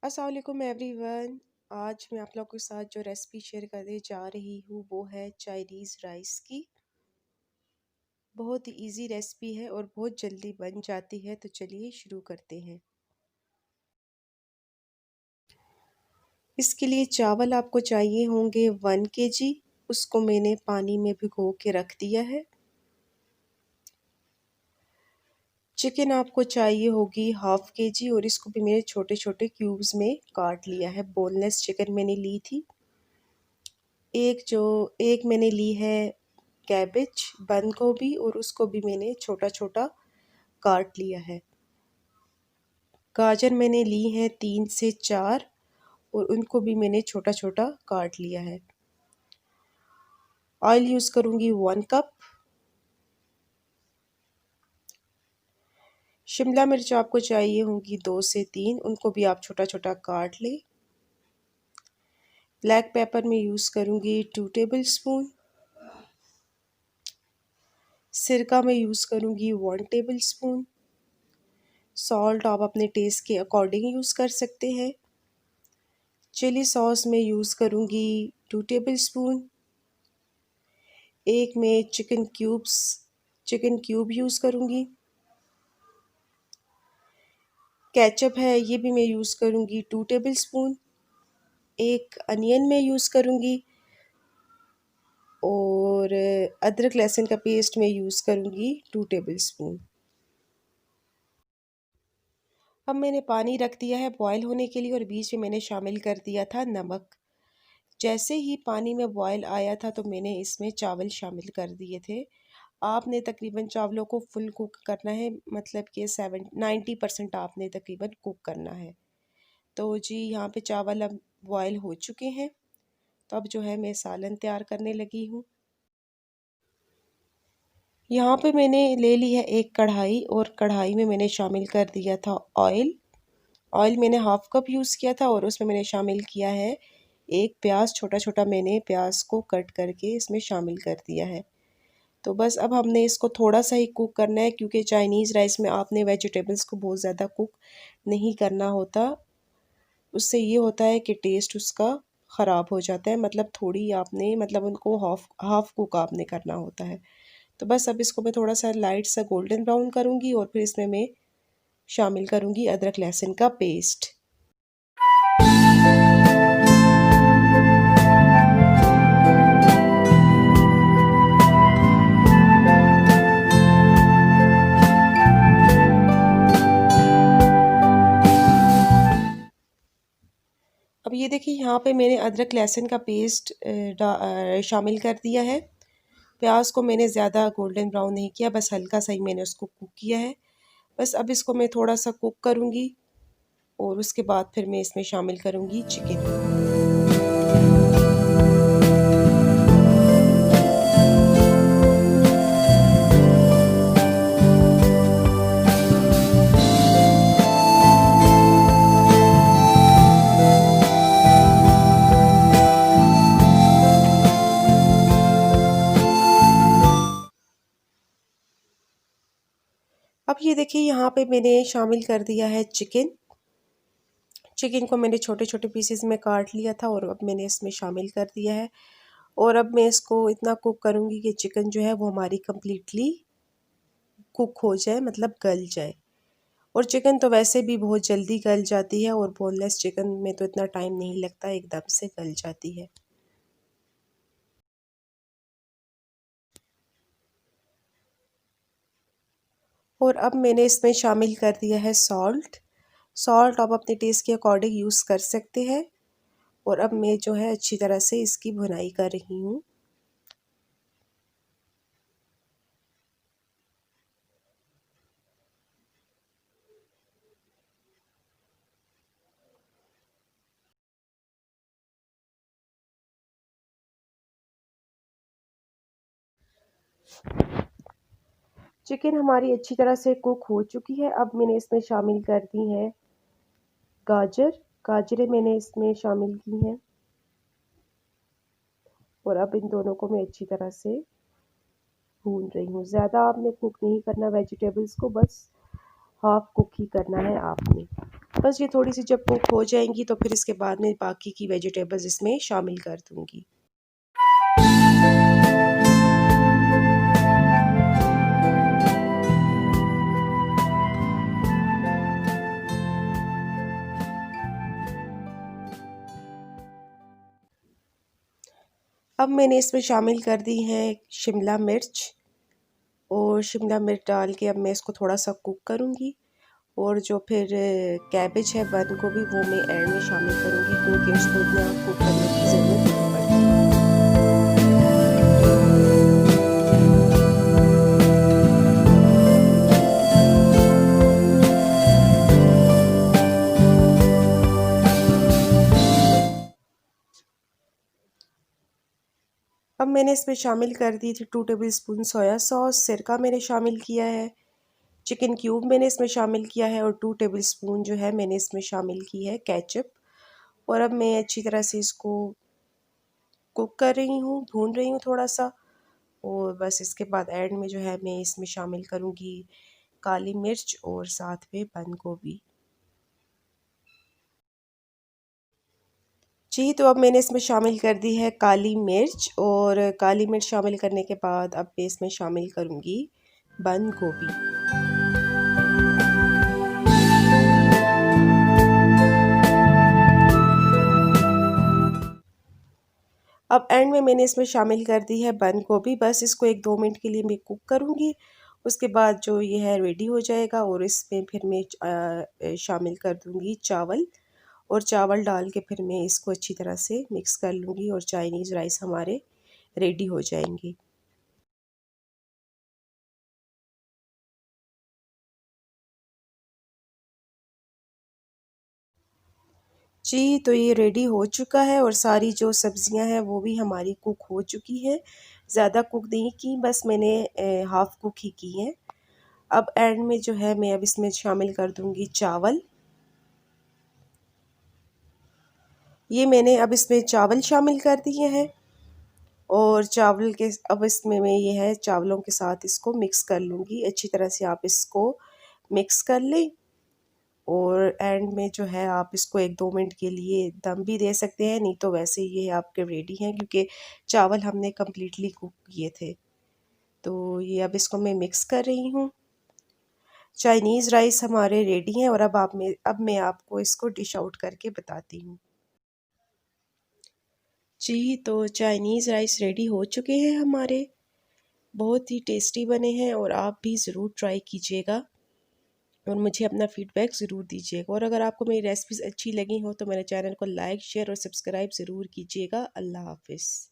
अस्सलाम वालेकुम एवरीवन। आज मैं आप लोगों के साथ जो रेसिपी शेयर करने जा रही हूँ वो है चाइनीज़ राइस की। बहुत ही इजी रेसिपी है और बहुत जल्दी बन जाती है, तो चलिए शुरू करते हैं। इसके लिए चावल आपको चाहिए होंगे 1 kg। उसको मैंने पानी में भिगो के रख दिया है। चिकन आपको चाहिए होगी 1/2 kg और इसको भी मैंने छोटे छोटे क्यूब्स में काट लिया है। बोनलेस चिकन मैंने ली थी। एक मैंने ली है कैबेज, बंद गोभी, और उसको भी मैंने छोटा छोटा काट लिया है। गाजर मैंने ली है 3 से 4 और उनको भी मैंने छोटा छोटा काट लिया है। ऑयल यूज़ करूँगी 1 कप। शिमला मिर्च आपको चाहिए होंगी 2 से 3, उनको भी आप छोटा छोटा काट लें। ब्लैक पेपर में यूज़ करूँगी 2 टेबल स्पून। सिरका में यूज़ करूँगी 1 टेबल स्पून। सॉल्ट आप अपने टेस्ट के अकॉर्डिंग यूज़ कर सकते हैं। चिली सॉस में यूज़ करूँगी 2 टेबल स्पून। एक में चिकन क्यूब यूज़ करूँगी। केचप है, ये भी मैं यूज़ करूँगी 2 टेबल स्पून। एक अनियन में यूज़ करूँगी और अदरक लहसुन का पेस्ट में यूज़ करूँगी 2 टेबल स्पून। अब मैंने पानी रख दिया है बॉयल होने के लिए और बीच में मैंने शामिल कर दिया था नमक। जैसे ही पानी में बॉयल आया था तो मैंने इसमें चावल शामिल कर दिए थे। आपने तकरीबन चावलों को फुल कुक करना है, मतलब कि 90% आपने तकरीबन कुक करना है। तो जी यहाँ पे चावल अब बॉयल हो चुके हैं। तो अब जो है मैं सालन तैयार करने लगी हूँ। यहाँ पे मैंने ले ली है एक कढ़ाई और कढ़ाई में मैंने शामिल कर दिया था ऑयल। ऑयल मैंने 1/2 कप यूज़ किया था और उसमें मैंने शामिल किया है एक प्याज। छोटा छोटा मैंने प्याज को कट करके इसमें शामिल कर दिया है। तो बस अब हमने इसको थोड़ा सा ही कुक करना है, क्योंकि चाइनीज़ राइस में आपने वेजिटेबल्स को बहुत ज़्यादा कुक नहीं करना होता। उससे ये होता है कि टेस्ट उसका ख़राब हो जाता है। मतलब थोड़ी आपने उनको हाफ़ हाफ़ कुक आपने करना होता है। तो बस अब इसको मैं थोड़ा सा लाइट सा गोल्डन ब्राउन करूँगी और फिर इसमें मैं शामिल करूँगी अदरक लहसुन का पेस्ट। अब ये देखिए यहाँ पे मैंने अदरक लहसुन का पेस्ट शामिल कर दिया है। प्याज को मैंने ज़्यादा गोल्डन ब्राउन नहीं किया, बस हल्का सा ही मैंने उसको कुक किया है। बस अब इसको मैं थोड़ा सा कुक करूँगी और उसके बाद फिर मैं इसमें शामिल करूँगी चिकन। अब ये देखिए यहाँ पे मैंने शामिल कर दिया है चिकन। चिकन को मैंने छोटे छोटे पीसेस में काट लिया था और अब मैंने इसमें शामिल कर दिया है। और अब मैं इसको इतना कुक करूँगी कि चिकन जो है वो हमारी कम्प्लीटली कुक हो जाए, मतलब गल जाए। और चिकन तो वैसे भी बहुत जल्दी गल जाती है और बोनलेस चिकन में तो इतना टाइम नहीं लगता, एकदम से गल जाती है। और अब मैंने इसमें शामिल कर दिया है सॉल्ट। सॉल्ट आप अपने टेस्ट के अकॉर्डिंग यूज़ कर सकते हैं। और अब मैं जो है अच्छी तरह से इसकी भुनाई कर रही हूँ। चिकन हमारी अच्छी तरह से कुक हो चुकी है। अब मैंने इसमें शामिल कर दी है गाजर। गाजरें मैंने इसमें शामिल की हैं और अब इन दोनों को मैं अच्छी तरह से भून रही हूँ। ज़्यादा आपने कुक नहीं करना वेजिटेबल्स को, बस हाफ कुक ही करना है आपने। बस ये थोड़ी सी जब कुक हो जाएंगी तो फिर इसके बाद में बाकी की वेजिटेबल्स इसमें शामिल कर दूँगी। अब मैंने इसमें शामिल कर दी है शिमला मिर्च, और शिमला मिर्च डाल के अब मैं इसको थोड़ा सा कुक करूँगी। और जो फिर कैबेज है, बंद गोभी, वो मैं एंड में शामिल करूँगी क्योंकि उसको इतना कुक करने की ज़रूरत नहीं पड़ती। अब मैंने इसमें शामिल कर दी थी 2 टेबलस्पून सोया सॉस, सिरका मैंने शामिल किया है, चिकन क्यूब मैंने इसमें शामिल किया है, और 2 टेबलस्पून जो है मैंने इसमें शामिल की है केचप। और अब मैं अच्छी तरह से इसको कुक कर रही हूँ, भून रही हूँ थोड़ा सा। और बस इसके बाद एंड में जो है मैं इसमें शामिल करूँगी काली मिर्च और साथ में बंद गोभी। जी, तो अब मैंने इसमें शामिल कर दी है काली मिर्च, और काली मिर्च शामिल करने के बाद अब मैं इसमें शामिल करूँगी बंद गोभी। अब एंड में मैंने इसमें शामिल कर दी है बंद गोभी। बस इसको 1-2 मिनट के लिए मैं कुक करूँगी। उसके बाद जो ये है रेडी हो जाएगा, और इसमें फिर मैं शामिल कर दूँगी चावल, और चावल डाल के फिर मैं इसको अच्छी तरह से मिक्स कर लूँगी और चाइनीज़ राइस हमारे रेडी हो जाएंगे। जी, तो ये रेडी हो चुका है, और सारी जो सब्ज़ियां हैं वो भी हमारी कुक हो चुकी हैं। ज़्यादा कुक नहीं की, बस मैंने हाफ़ कुक ही की है। अब एंड में जो है मैं अब इसमें शामिल कर दूँगी चावल। ये मैंने अब इसमें चावल शामिल कर दिए हैं, और चावल के अब इसमें मैं ये है चावलों के साथ इसको मिक्स कर लूँगी। अच्छी तरह से आप इसको मिक्स कर लें, और एंड में जो है आप इसको 1-2 मिनट के लिए दम भी दे सकते हैं, नहीं तो वैसे ये आपके रेडी हैं क्योंकि चावल हमने कम्प्लीटली कुक किए थे। तो ये अब इसको मैं मिक्स कर रही हूँ। चाइनीज़ राइस हमारे रेडी हैं, और अब मैं आपको इसको डिश आउट करके बताती हूँ। जी, तो चाइनीज़ राइस रेडी हो चुके हैं हमारे। बहुत ही टेस्टी बने हैं, और आप भी ज़रूर ट्राई कीजिएगा और मुझे अपना फ़ीडबैक ज़रूर दीजिएगा। और अगर आपको मेरी रेसिपीज़ अच्छी लगी हो तो मेरे चैनल को लाइक, शेयर और सब्सक्राइब ज़रूर कीजिएगा। अल्लाह हाफ़िज़।